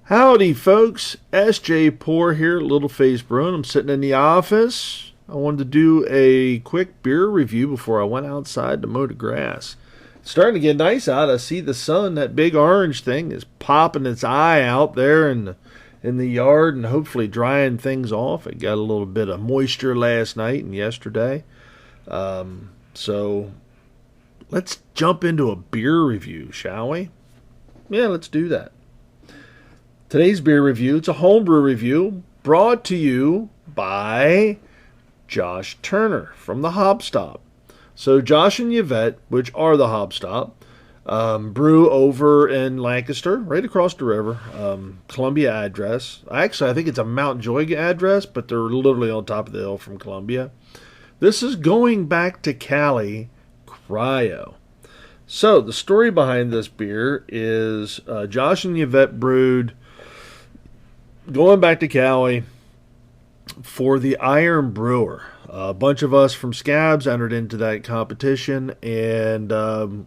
Howdy, folks. Sjporr here, Little Face Brewing. I'm sitting in the office. I wanted to do a quick beer review before I went outside to mow the grass. It's starting to get nice out. I see the sun. That big orange thing is popping its eye out there in the yard and hopefully drying things off. It got a little bit of moisture last night and yesterday. So let's jump into a beer review, shall we? Yeah, let's do that. Today's beer review, it's a homebrew review brought to you by Josh Turner from the Hop Stop. So Josh and Yvette, which are the Hop Stop, brew over in Lancaster, right across the river, Columbia address. Actually, I think it's a Mount Joy address, but they're literally on top of the hill from Columbia. This is going back to Cali, Cryo. So the story behind this beer is Josh and Yvette brewed going back to Cali for the Iron Brewer. A bunch of us from Scabs entered into that competition, and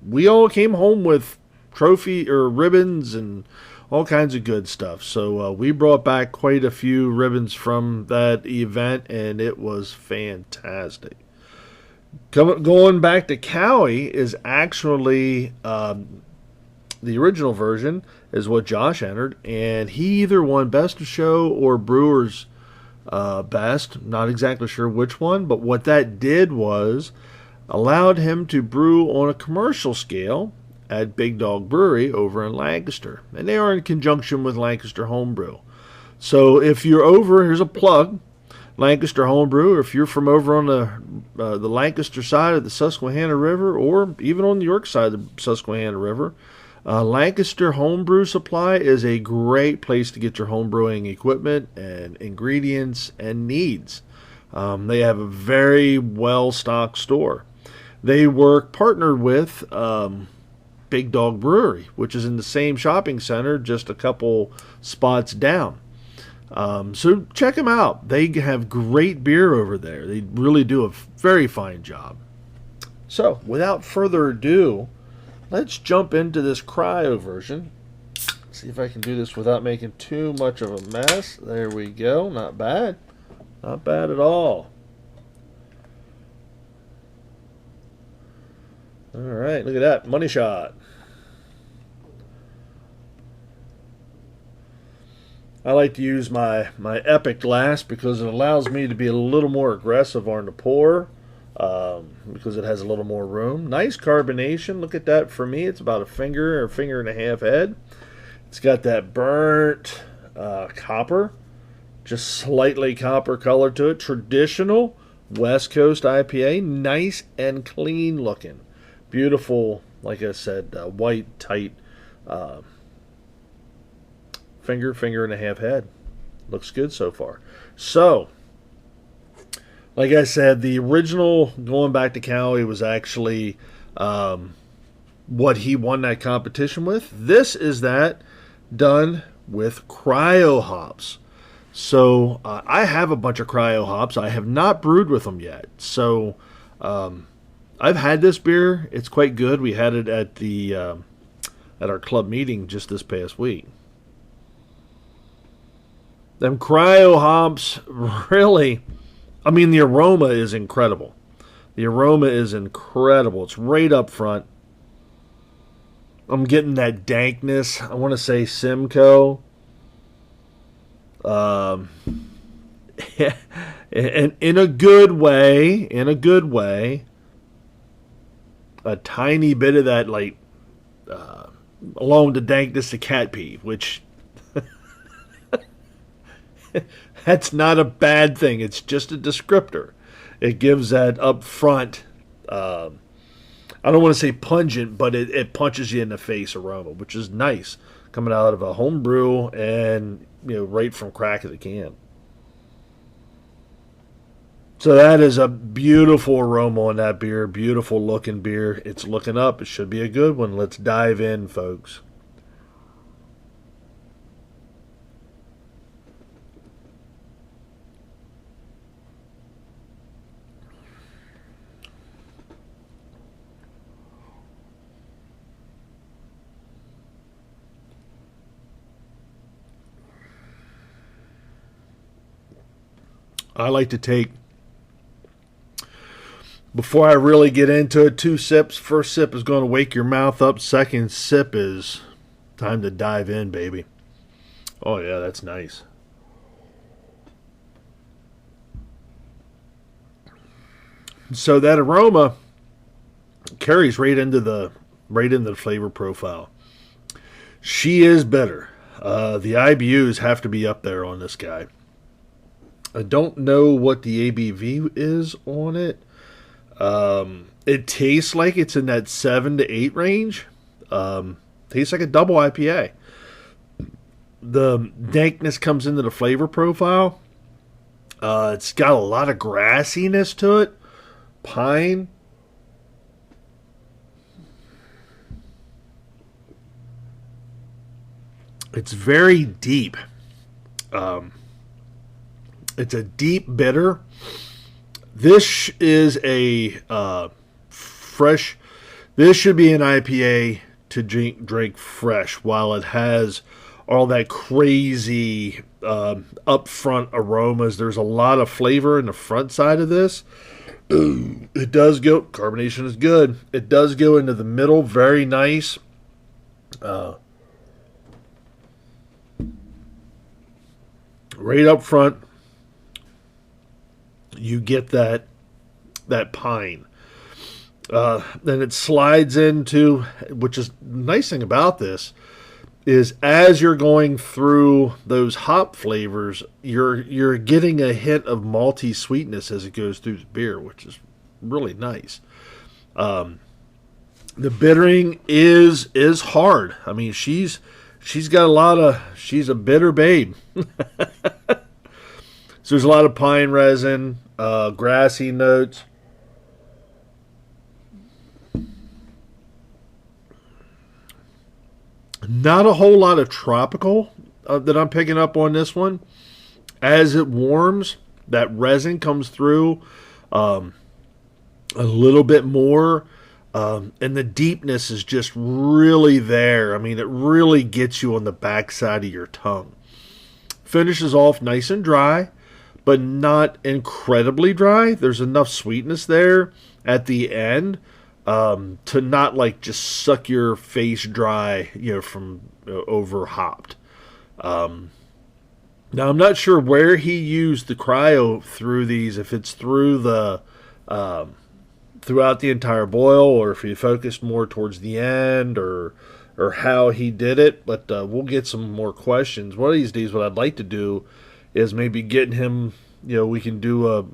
we all came home with trophy or ribbons and all kinds of good stuff. So we brought back quite a few ribbons from that event, and it was fantastic. Going back to Cali is actually the original version is what Josh entered, and he either won Best of Show or Brewer's Best. Not exactly sure which one, but what that did was allowed him to brew on a commercial scale at Big Dog Brewery over in Lancaster, and they are in conjunction with Lancaster Homebrew. So if you're over, here's a plug, Lancaster Homebrew, or if you're from over on the Lancaster side of the Susquehanna River, or even on the York side of the Susquehanna River, Lancaster Homebrew Supply is a great place to get your homebrewing equipment and ingredients and needs. They have a very well-stocked store. They work partnered with Big Dog Brewery, which is in the same shopping center, just a couple spots down. So check them out. They have great beer over there. They really do a very fine job. So without further ado, let's jump into this Cryo version. See if I can do this without making too much of a mess. There we go. Not bad. Not bad at all. All right, look at that. Money shot. I like to use my Epic glass because it allows me to be a little more aggressive on the pour. Because it has a little more room. Nice carbonation. Look at that. For me, it's about a finger or a finger and a half head. It's got that burnt copper, just slightly copper color to it. Traditional West Coast IPA. Nice and clean looking. Beautiful, like I said, white, tight finger and a half head. Looks good so far. So, like I said, the original going back to Cali was actually what he won that competition with. This is that done with Cryo hops. So I have a bunch of Cryo hops. I have not brewed with them yet. So I've had this beer. It's quite good. We had it at the at our club meeting just this past week. Them Cryo hops really, I mean, the aroma is incredible. The aroma is incredible. It's right up front. I'm getting that dankness. I want to say Simcoe. And in a good way, a tiny bit of that, like, along the dankness of cat pee, which that's not a bad thing. It's just a descriptor. It gives that up front, I don't want to say pungent, but it punches you in the face aroma, which is nice coming out of a home brew and, right from crack of the can. So that is a beautiful aroma on that beer. Beautiful looking beer. It's looking up. It should be a good one. Let's dive in, folks. I like to take, before I really get into it, 2 sips. First sip is going to wake your mouth up. Second sip is time to dive in, baby. Oh, yeah, that's nice. So that aroma carries right into the flavor profile. She is bitter. The IBUs have to be up there on this guy. I don't know what the ABV is on it. It tastes like it's in that 7 to 8 range. Tastes like a double IPA. The dankness comes into the flavor profile. It's got a lot of grassiness to it. Pine. It's very deep. It's a deep bitter. This is a fresh. This should be an IPA to drink fresh, while it has all that crazy upfront aromas. There's a lot of flavor in the front side of this. It does go. Carbonation is good. It does go into the middle. Very nice. Right up front, you get that pine. Then it slides into, which is the nice thing about this, is as you're going through those hop flavors, you're getting a hint of malty sweetness as it goes through the beer, which is really nice. The bittering is hard. I mean, she's got she's a bitter babe. So there's a lot of pine resin, grassy notes. Not a whole lot of tropical that I'm picking up on this one. As it warms, that resin comes through a little bit more. And the deepness is just really there. I mean, it really gets you on the backside of your tongue. Finishes off nice and dry, but not incredibly dry. There's enough sweetness there at the end to not like just suck your face dry, from over hopped. Now I'm not sure where he used the cryo through these. If it's through the throughout the entire boil, or if he focused more towards the end, or how he did it. But we'll get some more questions. One of these days, what I'd like to do is maybe getting him, we can do a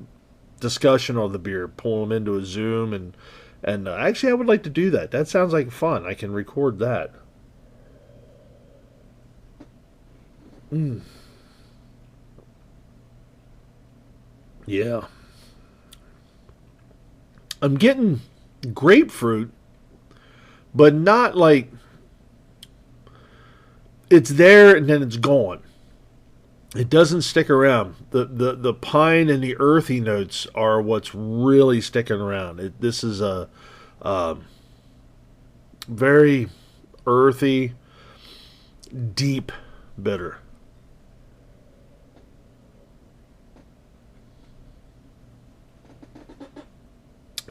discussion on the beer, pull him into a Zoom, and actually I would like to do that. That sounds like fun. I can record that. Yeah. I'm getting grapefruit, but not like it's there and then it's gone. It doesn't stick around. The pine and the earthy notes are what's really sticking around. This is a very earthy, deep bitter.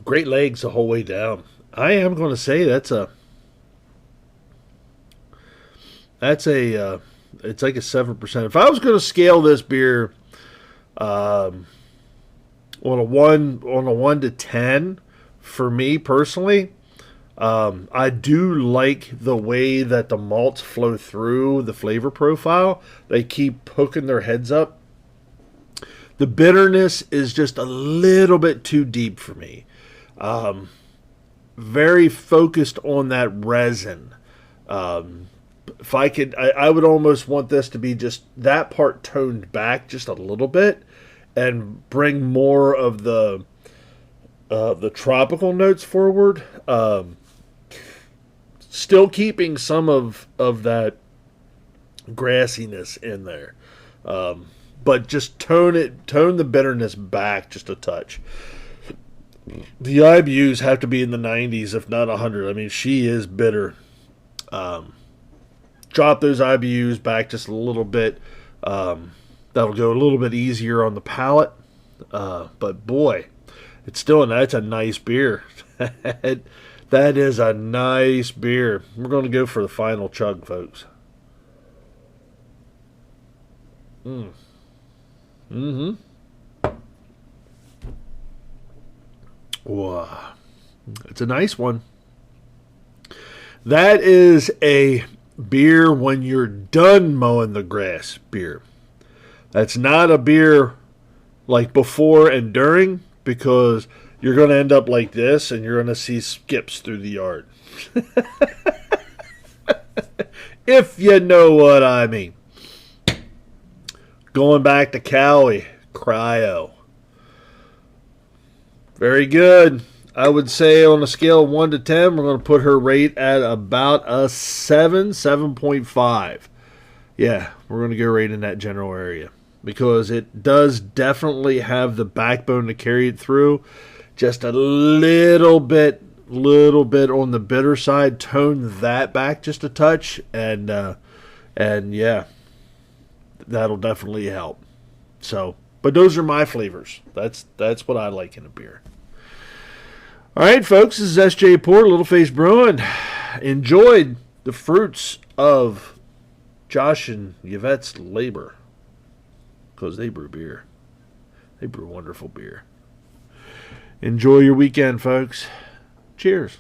Great legs the whole way down. I am going to say it's like a 7%. If I was going to scale this beer on a 1 to 10, for me personally, I do like the way that the malts flow through the flavor profile. They keep poking their heads up. The bitterness is just a little bit too deep for me. Very focused on that resin. If I could, I would almost want this to be just that part toned back just a little bit, and bring more of the tropical notes forward. Still keeping some of that grassiness in there, but just tone the bitterness back just a touch. The IBUs have to be in the 90s, if not 100. I mean, she is bitter. Drop those IBUs back just a little bit. That'll go a little bit easier on the palate. But boy, that's a nice beer. That is a nice beer. We're going to go for the final chug, folks. Mm-hmm. Wow. It's a nice one. That is a beer when you're done mowing the grass beer. That's not a beer like before and during, because you're going to end up like this and you're going to see skips through the yard. If you know what I mean. Going back to Cali, Cryo. Very good. I would say on a scale of 1 to 10, we're going to put her rate at about a 7.5. Yeah, we're going to go right in that general area, because it does definitely have the backbone to carry it through. Just a little bit on the bitter side. Tone that back just a touch, and yeah, that'll definitely help. So, but those are my flavors. That's what I like in a beer. All right, folks, this is Sjporr, Little Face Brewing. Enjoyed the fruits of Josh and Yvette's labor, because they brew beer. They brew wonderful beer. Enjoy your weekend, folks. Cheers.